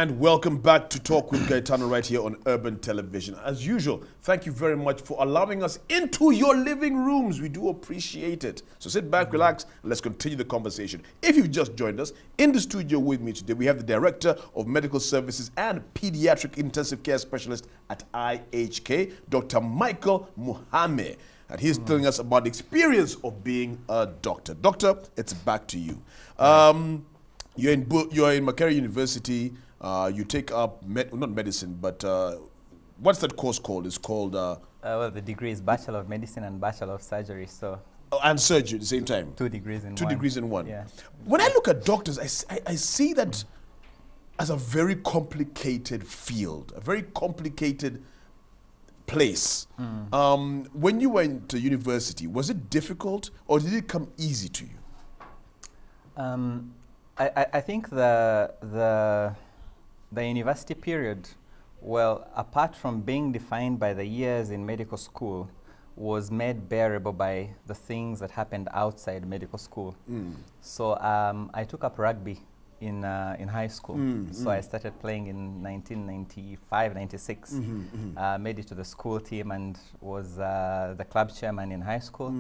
And welcome back to Talk with Gaetano right here on Urban Television. As usual, thank you very much for allowing us into your living rooms. We do appreciate it. So sit back, relax, and let's continue the conversation. If you've just joined us, in the studio with me today, we have the Director of Medical Services and Pediatric Intensive Care Specialist at IHK, Dr. Michael Muhame. And he's telling us about the experience of being a doctor. Doctor, it's back to you. You're in Makerere University. You take up, not medicine, but what's that course called? It's called... well, the degree is Bachelor of Medicine and Bachelor of Surgery, so... Oh, and surgery at the same time? 2 degrees in one. 2 degrees in one. Yeah. When I look at doctors, I see that as a very complicated field, a very complicated place. When you went to university, was it difficult or did it come easy to you? I think the university period, well, apart from being defined by the years in medical school, was made bearable by the things that happened outside medical school. So I took up rugby in high school. So I started playing in 1995, 96. Made it to the school team and was the club chairman in high school.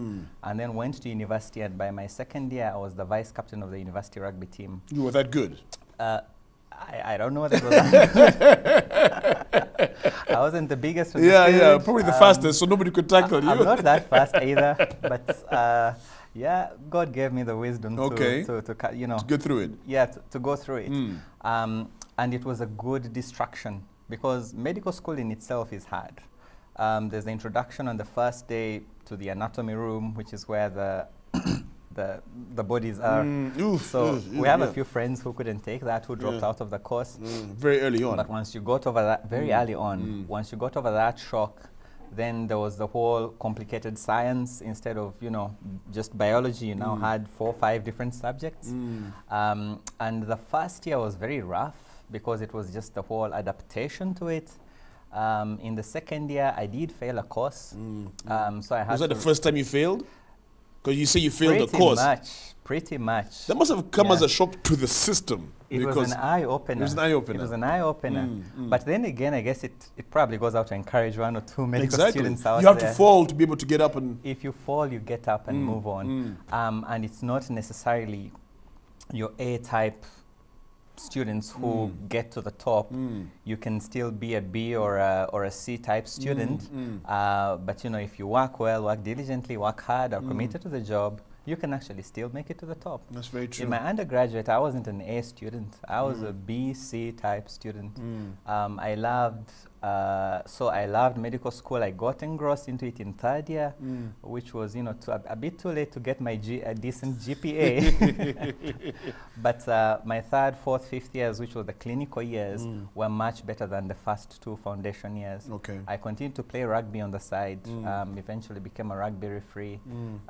And then went to university, and by my second year, I was the vice captain of the university rugby team. You were that good? I don't know what it was. I wasn't the biggest. Yeah, probably the fastest, so nobody could tackle you. I'm not that fast either, but yeah, God gave me the wisdom to you know, to go through it. Yeah, to go through it. And it was a good distraction because medical school in itself is hard. There's the introduction on the first day to the anatomy room, which is where the bodies are. We have a few friends who couldn't take that, who dropped out of the course. Very early on. But once you got over that, very early on, once you got over that shock, then there was the whole complicated science. Instead of, you know, just biology, you now had 4 or 5 different subjects. And the first year was very rough because it was just the whole adaptation to it. In the second year, I did fail a course. So I had Was that the first time you failed? Because you say you failed the course. Pretty much. That must have come as a shock to the system. It was an eye-opener. It was an eye-opener. It was an eye-opener. But then again, I guess it probably goes out to encourage 1 or 2 medical students out there. You have to fall to be able to get up and... If you fall, you get up and move on. And it's not necessarily your A-type students who get to the top. You can still be a B or a C-type student. But you know, if you work well, work diligently, work hard, are committed to the job, you can actually still make it to the top. That's very true. In my undergraduate, I wasn't an A student. I was a B, C type student. I loved medical school. I got engrossed into it in 3rd year, which was, you know, a bit too late to get my a decent GPA. But my 3rd, 4th, 5th years, which were the clinical years, were much better than the first 2 foundation years. I continued to play rugby on the side. Eventually became a rugby referee.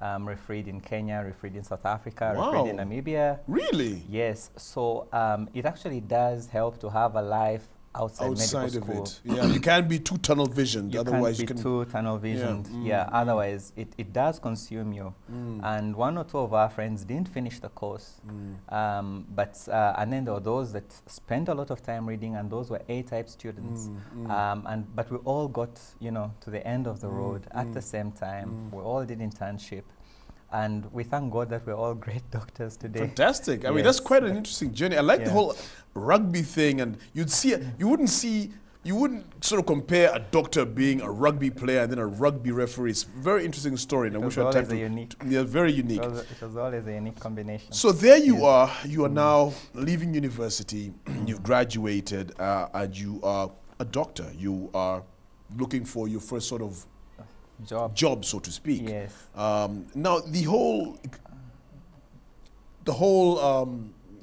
Refereed in Kenya, refereed in South Africa, refereed in Namibia. Really? Yes. So it actually does help to have a life outside medical school. Of it. Yeah, you can't be too tunnel visioned. Otherwise, you can't be too tunnel visioned. Otherwise, it does consume you. And 1 or 2 of our friends didn't finish the course. And then there were those that spent a lot of time reading, and those were A-type students. But we all got, you know, to the end of the road at the same time. We all did internship. And we thank God that we're all great doctors today. Fantastic. I mean, that's quite an interesting journey. I like the whole rugby thing, and you wouldn't sort of compare a doctor being a rugby player and then a rugby referee. It's a very interesting story, and I wish I had time to... Yeah, very unique. It was always a unique combination. So there you are. You are now leaving university. You've graduated, and you are a doctor. You are looking for your first sort of job, so to speak. Yes. Now, the whole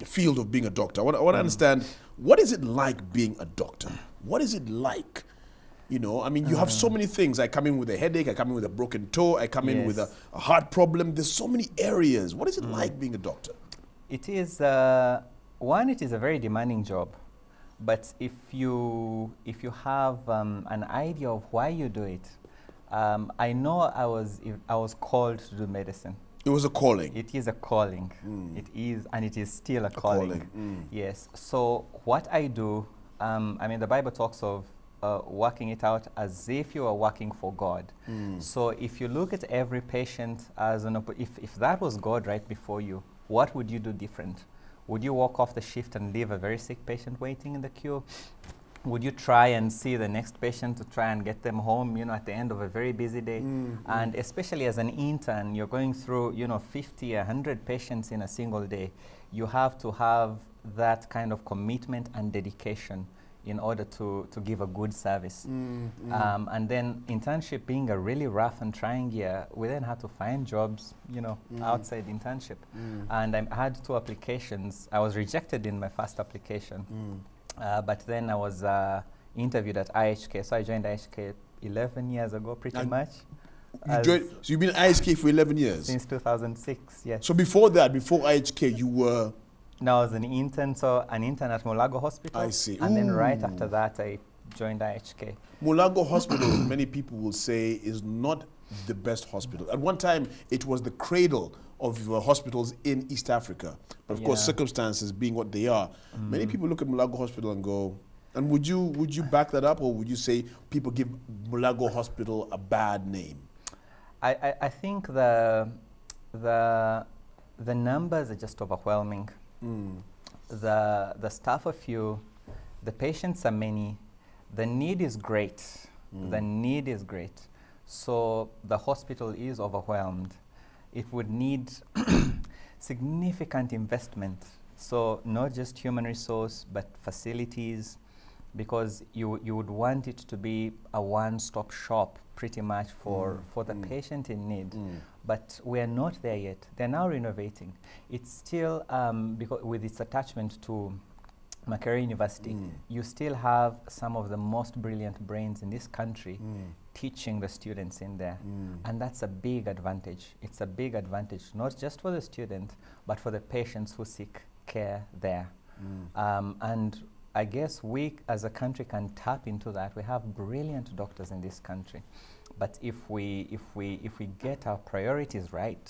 field of being a doctor, I want to understand, what is it like being a doctor? What is it like? You know, I mean, you have so many things. I come in with a headache, I come in with a broken toe, I come in with a heart problem. There's so many areas. What is it like being a doctor? It is, one, it is a very demanding job. But if you have an idea of why you do it, I know I was called to do medicine. It was a calling. It is a calling. It is, and it is still a calling. Yes. So what I do I mean, the Bible talks of working it out as if you are working for God. So if you look at every patient as if that was God right before you, what would you do different? Would you walk off the shift and leave a very sick patient waiting in the queue? Would you try and see the next patient to try and get them home, you know, at the end of a very busy day? And especially as an intern, you're going through, you know, 50, 100 patients in a single day. You have to have that kind of commitment and dedication in order to give a good service. And then internship being a really rough and trying year, we then had to find jobs, you know, outside internship. And I had 2 applications. I was rejected in my first application. But then I was interviewed at IHK. So I joined IHK 11 years ago, pretty much. So you've been at IHK for 11 years? Since 2006, yes. So before that, before IHK, you were? No, I was an intern, so an intern at Mulago Hospital. I see. And then right after that, I joined IHK. Mulago Hospital, many people will say, is not the best hospital. At one time, it was the cradle of hospitals in East Africa. But of course, circumstances being what they are, many people look at Mulago Hospital and go, and would you back that up, or would you say people give Mulago Hospital a bad name? I think the numbers are just overwhelming. The staff are few, the patients are many, the need is great. The need is great. So the hospital is overwhelmed. It would need significant investment. So not just human resource, but facilities, because you would want it to be a one-stop shop pretty much for the patient in need. But we are not there yet. They're now renovating. It's still, because with its attachment to Makerere University, you still have some of the most brilliant brains in this country teaching the students in there. And that's a big advantage. It's a big advantage, not just for the student, but for the patients who seek care there. And I guess we as a country can tap into that. We have brilliant doctors in this country. But if we get our priorities right,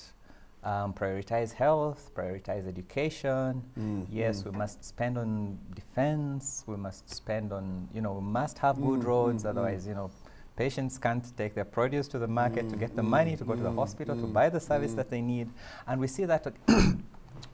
prioritize health, prioritize education. Yes, we must spend on defense. We must spend on, you know, we must have good roads. Otherwise, you know, patients can't take their produce to the market to get the money to go to the hospital to buy the service that they need. And we see that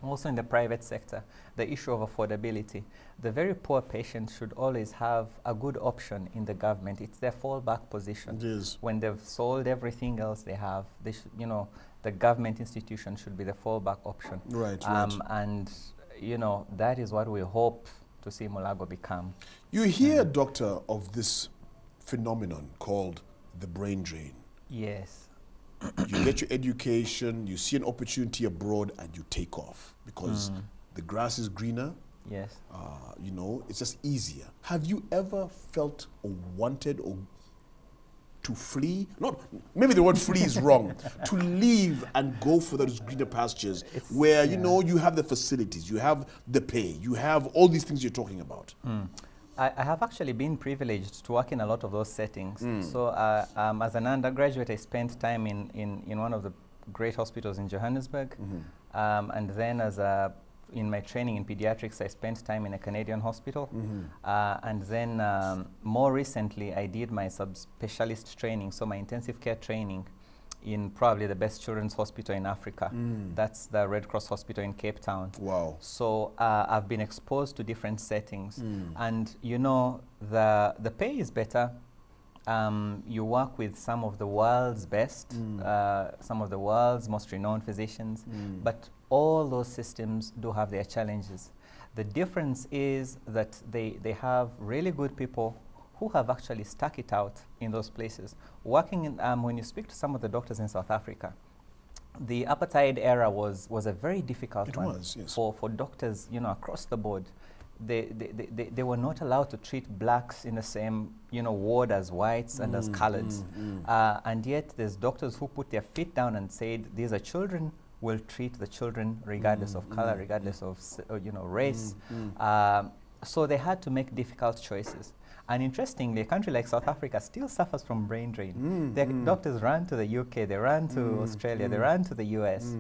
also in the private sector, the issue of affordability. The very poor patient should always have a good option in the government. It's their fallback position. It is. When they've sold everything else they have, they should, you know, the government institution should be the fallback option. Right, And, you know, that is what we hope to see Mulago become. You hear, doctor, of this phenomenon called the brain drain. Yes. You get your education, you see an opportunity abroad, and you take off because the grass is greener. Yes. You know, it's just easier. Have you ever felt or wanted or to flee? Not, maybe the word flee is wrong. To leave and go for those greener pastures where, you know, you have the facilities, you have the pay, you have all these things you're talking about. I have actually been privileged to work in a lot of those settings. So as an undergraduate, I spent time in one of the great hospitals in Johannesburg. And then in my training in pediatrics, I spent time in a Canadian hospital. And then more recently, I did my subspecialist training, so my intensive care training in probably the best children's hospital in Africa. That's the Red Cross Hospital in Cape Town. Wow. So I've been exposed to different settings. And you know, the pay is better. You work with some of the world's best, some of the world's most renowned physicians, but all those systems do have their challenges. The difference is that they have really good people who have actually stuck it out in those places. Working in, when you speak to some of the doctors in South Africa, the apartheid era was a very difficult one for doctors, you know, across the board. They were not allowed to treat blacks in the same, you know, ward as whites and as coloreds. And yet there's doctors who put their feet down and said, these are children, we'll treat the children regardless of color, regardless of, you know, race. So they had to make difficult choices. And interestingly, a country like South Africa still suffers from brain drain. Their doctors run to the UK, they run to Australia, they run to the US.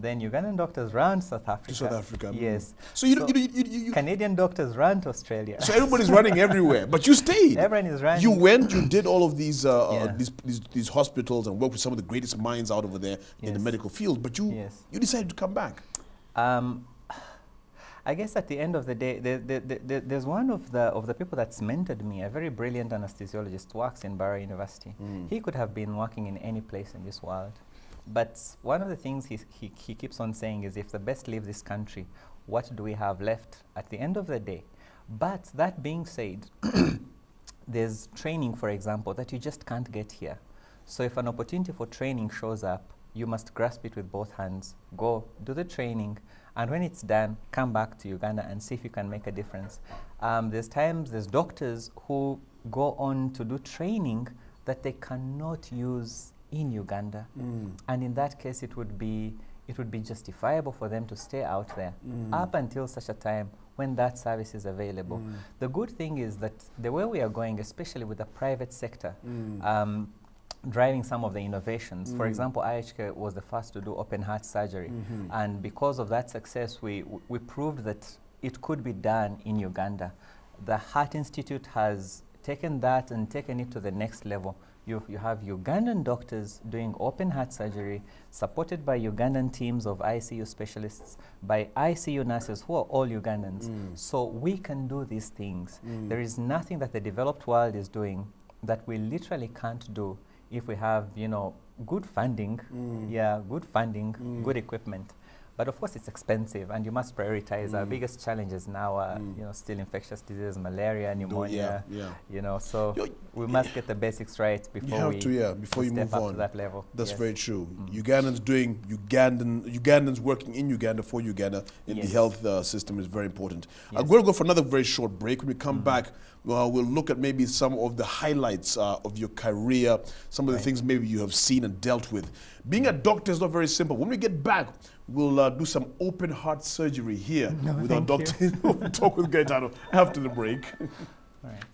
Then Ugandan doctors run South Africa. To South Africa. Yes. So you Canadian doctors run to Australia. So everybody's running everywhere, but you stayed. Everyone is running. You went, you did all of these these hospitals and worked with some of the greatest minds out over there in the medical field, but you decided to come back. I guess at the end of the day, there's one of the people that's mentored me, a very brilliant anesthesiologist, works in Barrow University. He could have been working in any place in this world. But one of the things he keeps on saying is, if the best leave this country, what do we have left at the end of the day? But that being said, there's training, for example, that you just can't get here. So if an opportunity for training shows up, you must grasp it with both hands. Go, do the training, and when it's done, come back to Uganda and see if you can make a difference. There's doctors who go on to do training that they cannot use in Uganda. And in that case, it would be justifiable for them to stay out there up until such a time when that service is available. The good thing is that the way we are going, especially with the private sector, driving some of the innovations. For example, IHK was the first to do open heart surgery. And because of that success, we proved that it could be done in Uganda. The Heart Institute has taken that and taken it to the next level. You have Ugandan doctors doing open heart surgery, supported by Ugandan teams of ICU specialists, by ICU nurses who are all Ugandans. So we can do these things. There is nothing that the developed world is doing that we literally can't do if we have, good funding, good equipment. But of course, it's expensive, and you must prioritize. Our biggest challenges now are, still infectious diseases, malaria, pneumonia. So we must get the basics right before before you move on to that level. That's very true. Ugandans working in Uganda for Uganda in the health system is very important. I'm going to go for another very short break. When we come back, we'll look at maybe some of the highlights of your career, some of the things maybe you have seen and dealt with. Being a doctor is not very simple. When we get back, we'll do some open heart surgery here with our doctor. We'll talk with Gaetano after the break. All right.